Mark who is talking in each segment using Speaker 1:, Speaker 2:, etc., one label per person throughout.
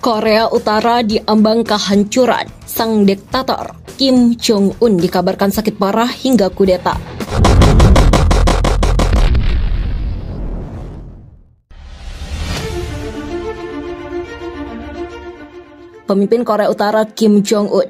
Speaker 1: Korea Utara diambang kehancuran. Sang diktator Kim Jong-un dikabarkan sakit parah hingga kudeta. Pemimpin Korea Utara Kim Jong-un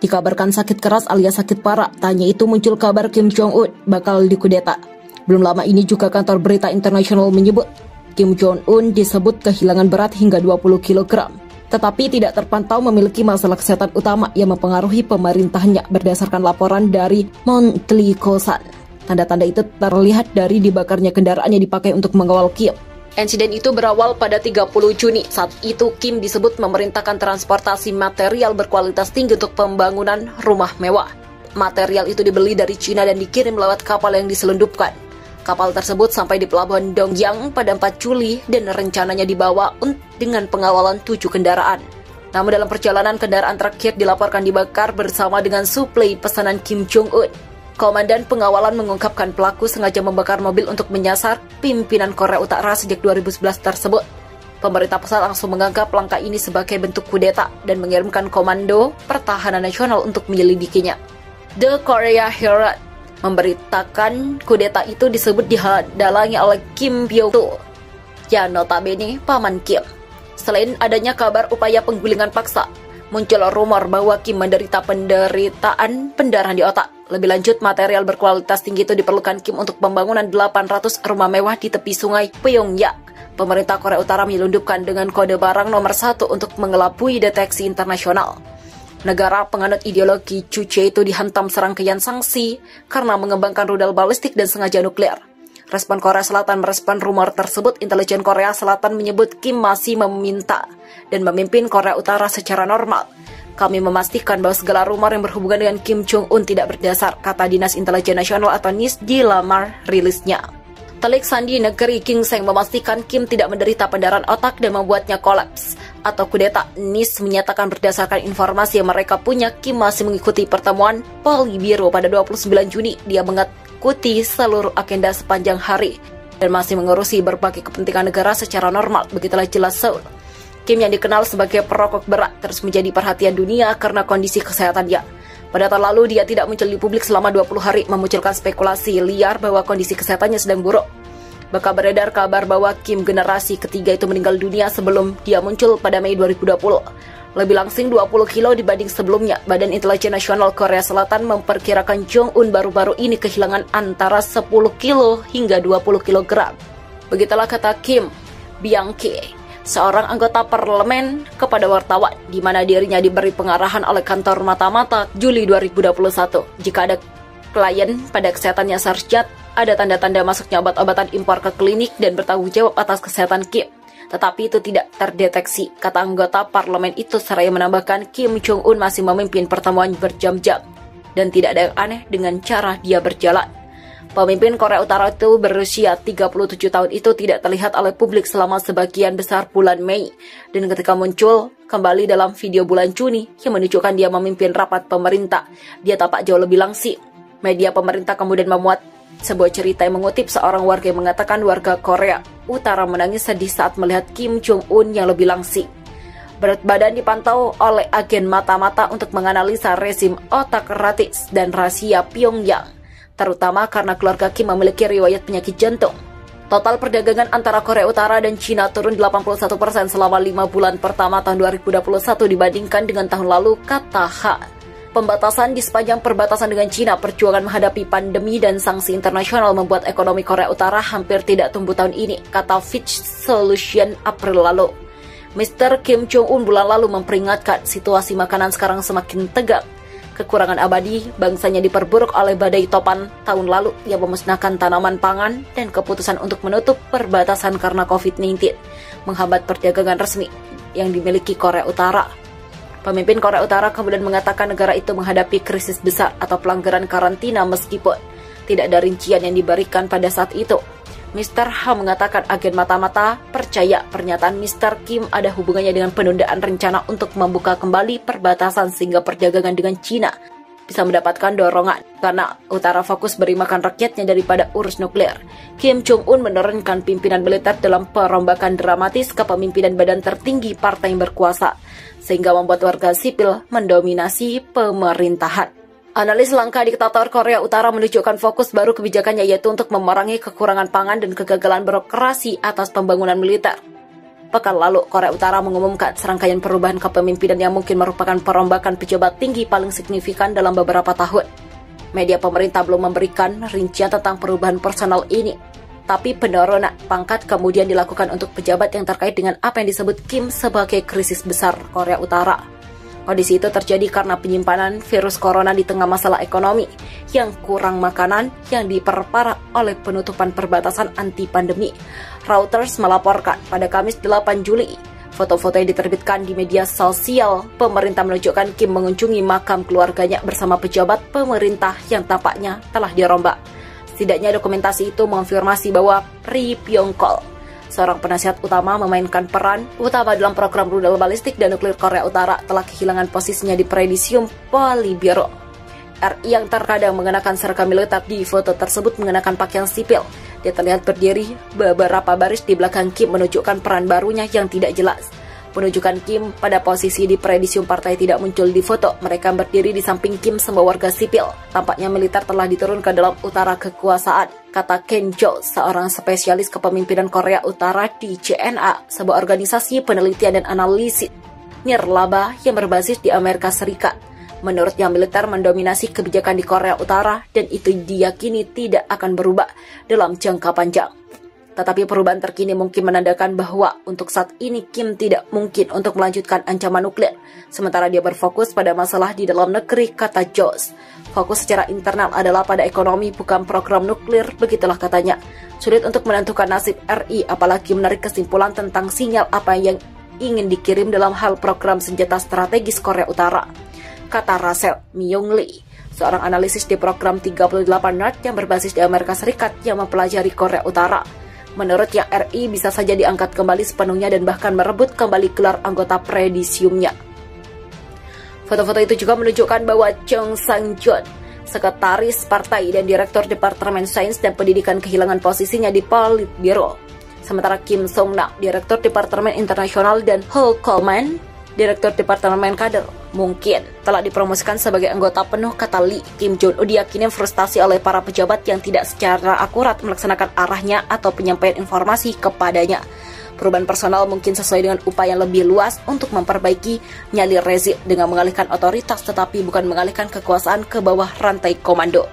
Speaker 1: dikabarkan sakit keras alias sakit parah. Tanya itu muncul kabar Kim Jong-un bakal dikudeta. Belum lama ini juga kantor berita internasional menyebut Kim Jong-un disebut kehilangan berat hingga 20 kg. Tetapi tidak terpantau memiliki masalah kesehatan utama yang mempengaruhi pemerintahnya berdasarkan laporan dari Monthly Kosan. Tanda-tanda itu terlihat dari dibakarnya kendaraan yang dipakai untuk mengawal Kim. Insiden itu berawal pada 30 Juni. Saat itu Kim disebut memerintahkan transportasi material berkualitas tinggi untuk pembangunan rumah mewah. Material itu dibeli dari Cina dan dikirim lewat kapal yang diselundupkan. Kapal tersebut sampai di pelabuhan Dongyang pada 4 Juli dan rencananya dibawa dengan pengawalan 7 kendaraan. Namun dalam perjalanan kendaraan terakhir dilaporkan dibakar bersama dengan suplai pesanan Kim Jong-un. Komandan pengawalan mengungkapkan pelaku sengaja membakar mobil untuk menyasar pimpinan Korea Utara sejak 2011 tersebut. Pemerintah pusat langsung menganggap langkah ini sebagai bentuk kudeta dan mengirimkan Komando Pertahanan Nasional untuk menyelidikinya. The Korea Herald memberitakan kudeta itu disebut dihalangi oleh Kim Byung-do, yang notabene paman Kim. Selain adanya kabar upaya penggulingan paksa, muncul rumor bahwa Kim menderita penderitaan pendarahan di otak. Lebih lanjut, material berkualitas tinggi itu diperlukan Kim untuk pembangunan 800 rumah mewah di tepi sungai Pyongyang. Pemerintah Korea Utara menyelundupkan dengan kode barang nomor 1 untuk mengelabui deteksi internasional. Negara penganut ideologi Juche itu dihantam serangkaian sanksi karena mengembangkan rudal balistik dan sengaja nuklir. Respon Korea Selatan merespon rumor tersebut. Intelijen Korea Selatan menyebut Kim masih meminta dan memimpin Korea Utara secara normal. Kami memastikan bahwa segala rumor yang berhubungan dengan Kim Jong-un tidak berdasar, kata Dinas Intelijen Nasional atau NIS di lamar rilisnya. Telik Sandi Negeri Ginseng memastikan Kim tidak menderita pendarahan otak dan membuatnya kolaps atau kudeta. NIS menyatakan berdasarkan informasi yang mereka punya, Kim masih mengikuti pertemuan Politburo pada 29 Juni. Dia mengikuti seluruh agenda sepanjang hari dan masih mengurusi berbagai kepentingan negara secara normal. Begitulah jelas Seoul. Kim yang dikenal sebagai perokok berat terus menjadi perhatian dunia karena kondisi kesehatannya. Pada tahun lalu, dia tidak muncul di publik selama 20 hari, memunculkan spekulasi liar bahwa kondisi kesehatannya sedang buruk. Bakal beredar kabar bahwa Kim generasi ketiga itu meninggal dunia sebelum dia muncul pada Mei 2020. Lebih langsing 20 kilo dibanding sebelumnya. Badan Intelijen Nasional Korea Selatan memperkirakan Jong-un baru-baru ini kehilangan antara 10 kilo hingga 20 kilogram. Begitulah kata Kim Byung-ki, seorang anggota parlemen, kepada wartawan, di mana dirinya diberi pengarahan oleh kantor mata-mata Juli 2021. Jika ada klien pada kesehatannya sarjat, ada tanda-tanda masuknya obat-obatan impor ke klinik dan bertanggung jawab atas kesehatan Kim. Tetapi itu tidak terdeteksi, kata anggota parlemen itu, seraya menambahkan Kim Jong-un masih memimpin pertemuan berjam-jam dan tidak ada yang aneh dengan cara dia berjalan. Pemimpin Korea Utara itu berusia 37 tahun itu tidak terlihat oleh publik selama sebagian besar bulan Mei. Dan ketika muncul kembali dalam video bulan Juni yang menunjukkan dia memimpin rapat pemerintah, dia tampak jauh lebih langsing. Media pemerintah kemudian memuat sebuah cerita yang mengutip seorang warga yang mengatakan warga Korea Utara menangis sedih saat melihat Kim Jong-un yang lebih langsing. Berat badan dipantau oleh agen mata-mata untuk menganalisa rezim otokratis dan rahasia Pyongyang, terutama karena keluarga Kim memiliki riwayat penyakit jantung. Total perdagangan antara Korea Utara dan Cina turun 81% selama 5 bulan pertama tahun 2021 dibandingkan dengan tahun lalu, kata H. Pembatasan di sepanjang perbatasan dengan Cina, perjuangan menghadapi pandemi dan sanksi internasional membuat ekonomi Korea Utara hampir tidak tumbuh tahun ini, kata Fitch Solution April lalu. Mr. Kim Jong-un bulan lalu memperingatkan situasi makanan sekarang semakin tegang. Kekurangan abadi bangsanya diperburuk oleh badai topan tahun lalu yang memusnahkan tanaman pangan dan keputusan untuk menutup perbatasan karena COVID-19 menghambat perdagangan resmi yang dimiliki Korea Utara. Pemimpin Korea Utara kemudian mengatakan negara itu menghadapi krisis besar atau pelanggaran karantina meskipun tidak ada rincian yang diberikan pada saat itu. Mr. H mengatakan agen mata-mata percaya pernyataan Mr. Kim ada hubungannya dengan penundaan rencana untuk membuka kembali perbatasan sehingga perdagangan dengan Cina bisa mendapatkan dorongan karena utara fokus beri makan rakyatnya daripada urus nuklir. Kim Jong-un menurunkan pimpinan militer dalam perombakan dramatis kepemimpinan badan tertinggi partai yang berkuasa, sehingga membuat warga sipil mendominasi pemerintahan. Analis langkah diktator Korea Utara menunjukkan fokus baru kebijakannya, yaitu untuk memerangi kekurangan pangan dan kegagalan birokrasi atas pembangunan militer. Pekan lalu, Korea Utara mengumumkan serangkaian perubahan kepemimpinan yang mungkin merupakan perombakan pejabat tinggi paling signifikan dalam beberapa tahun. Media pemerintah belum memberikan rincian tentang perubahan personal ini, tapi penurunan pangkat kemudian dilakukan untuk pejabat yang terkait dengan apa yang disebut Kim sebagai krisis besar Korea Utara. Kondisi itu terjadi karena penyimpanan virus corona di tengah masalah ekonomi yang kurang makanan yang diperparah oleh penutupan perbatasan anti pandemi. Reuters melaporkan pada Kamis 8 Juli, foto-foto yang diterbitkan di media sosial pemerintah menunjukkan Kim mengunjungi makam keluarganya bersama pejabat pemerintah yang tampaknya telah dirombak. Setidaknya dokumentasi itu mengonfirmasi bahwa Ri Byung-kol, seorang penasihat utama memainkan peran utama dalam program rudal balistik dan nuklir Korea Utara, telah kehilangan posisinya di Presidium Politburo. RI yang terkadang mengenakan seragam militer di foto tersebut mengenakan pakaian sipil. Dia terlihat berdiri beberapa baris di belakang Kim, menunjukkan peran barunya yang tidak jelas. Penunjukan Kim pada posisi di Presidium partai tidak muncul di foto. Mereka berdiri di samping Kim semua warga sipil. Tampaknya militer telah diturunkan dalam utara kekuasaan, kata Ken Jo, seorang spesialis kepemimpinan Korea Utara di CNA, sebuah organisasi penelitian dan analisis nirlaba yang berbasis di Amerika Serikat. Menurutnya, militer mendominasi kebijakan di Korea Utara dan itu diyakini tidak akan berubah dalam jangka panjang. Tetapi perubahan terkini mungkin menandakan bahwa untuk saat ini Kim tidak mungkin untuk melanjutkan ancaman nuklir, sementara dia berfokus pada masalah di dalam negeri, kata Jos. Fokus secara internal adalah pada ekonomi, bukan program nuklir, begitulah katanya. Sulit untuk menentukan nasib RI, apalagi menarik kesimpulan tentang sinyal apa yang ingin dikirim dalam hal program senjata strategis Korea Utara, kata Russell Myung Lee, seorang analisis di program 38 North yang berbasis di Amerika Serikat yang mempelajari Korea Utara. Menurutnya, RI bisa saja diangkat kembali sepenuhnya dan bahkan merebut kembali gelar anggota presidiumnya. Foto-foto itu juga menunjukkan bahwa Chung Sang-jun, sekretaris partai dan direktur Departemen Sains dan Pendidikan, kehilangan posisinya di Politburo. Sementara Kim Song-nam, direktur Departemen Internasional, dan Ho Coleman, direktur Departemen Kader, mungkin telah dipromosikan sebagai anggota penuh, kata Lee. Kim Jong-un diyakini frustasi oleh para pejabat yang tidak secara akurat melaksanakan arahnya atau penyampaian informasi kepadanya. Perubahan personal mungkin sesuai dengan upaya lebih luas untuk memperbaiki nyali rezim dengan mengalihkan otoritas, tetapi bukan mengalihkan kekuasaan ke bawah rantai komando.